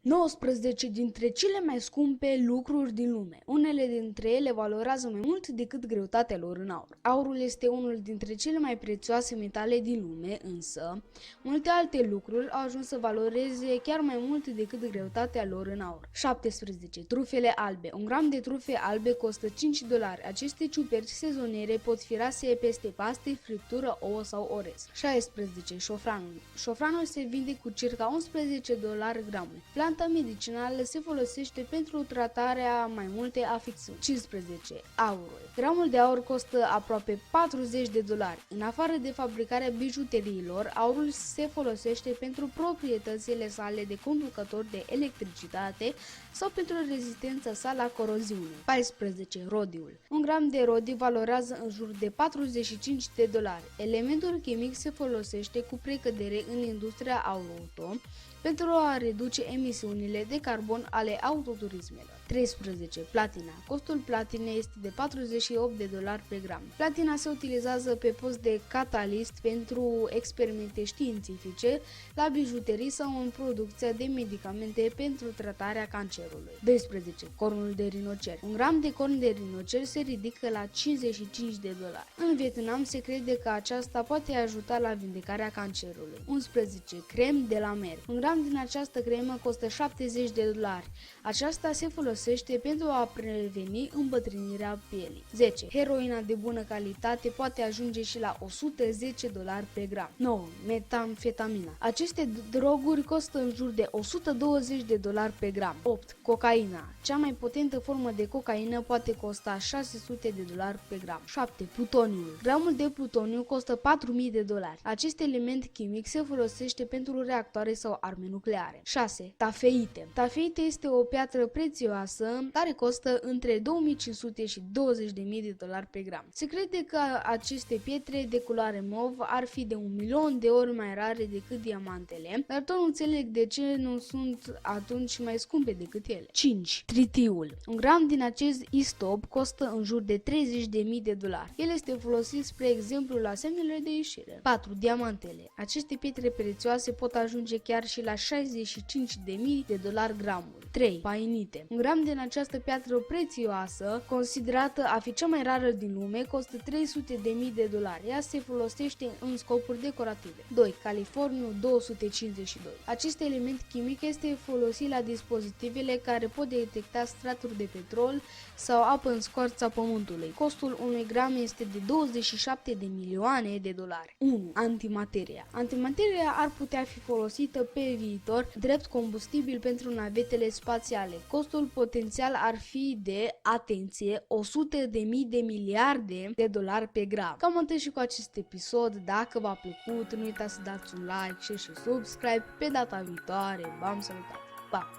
19 dintre cele mai scumpe lucruri din lume. Unele dintre ele valorează mai mult decât greutatea lor în aur. Aurul este unul dintre cele mai prețioase metale din lume, însă multe alte lucruri au ajuns să valoreze chiar mai mult decât greutatea lor în aur. 17. Trufele albe. Un gram de trufe albe costă $5. Aceste ciuperci sezoniere pot fi rase peste paste, friptură, ouă sau orez. 16. Șofranul. Șofranul se vinde cu circa $11 gramul. Planta medicinală se folosește pentru tratarea mai multe afecțiuni. 15. Aurul. Gramul de aur costă aproape $40. În afară de fabricarea bijuteriilor, aurul se folosește pentru proprietățile sale de conducător de electricitate sau pentru rezistența sa la coroziune. 14. Rodiul. Un gram de rodiu valorează în jur de $45. Elementul chimic se folosește cu precădere în industria auto pentru a reduce emisiunile de carbon ale autoturismelor. 13. Platina. Costul platinei este de $48 pe gram. Platina se utilizează pe post de catalist pentru experimente științifice, la bijuterii sau în producția de medicamente pentru tratarea cancerului. 12. Cornul de rinocer. Un gram de corn de rinocer se ridică la $55. În Vietnam se crede că aceasta poate ajuta la vindecarea cancerului. 11. Crem de la mer. Un gram din această cremă costă $70. Aceasta se folosește pentru a preveni îmbătrânirea pielii. 10. Heroina de bună calitate poate ajunge și la $110 pe gram. 9. Metamfetamina. Aceste droguri costă în jur de $120 pe gram. 8. Cocaina. Cea mai potentă formă de cocaină poate costa $600 pe gram. 7. Plutoniul. Gramul de plutoniu costă $4.000. Acest element chimic se folosește pentru reactoare sau arme nucleare. 6. Tafeite. Tafeite este o piatră prețioasă care costă între $2.500 și $20.000 pe gram. Se crede că aceste pietre de culoare mov ar fi de 1.000.000 de ori mai rare decât diamantele, dar tot nu înțeleg de ce nu sunt atunci mai scumpe decât ele. 5. Tritiul. Un gram din acest istop costă în jur de $30.000. El este folosit, spre exemplu, la semnele de ieșire. 4. Diamantele. Aceste pietre prețioase pot ajunge chiar și la $65.000 gramul. 3. Painite. Un gram din această piatră prețioasă, considerată a fi cea mai rară din lume, costă $300.000. Ea se folosește în scopuri decorative. 2. Californiu 252. Acest element chimic este folosit la dispozitivele care pot detecta straturi de petrol sau apă în scoarța pământului. Costul unui gram este de $27 de milioane. 1. Antimateria. Antimateria ar putea fi folosită pe viitor drept combustibil pentru navetele spațiale. Costul potențial ar fi de, atenție, $100.000 de miliarde pe gram. Cam atât și cu acest episod. Dacă v-a plăcut, nu uitați să dați un like, share și subscribe. Pe data viitoare, v-am salutat! Pa!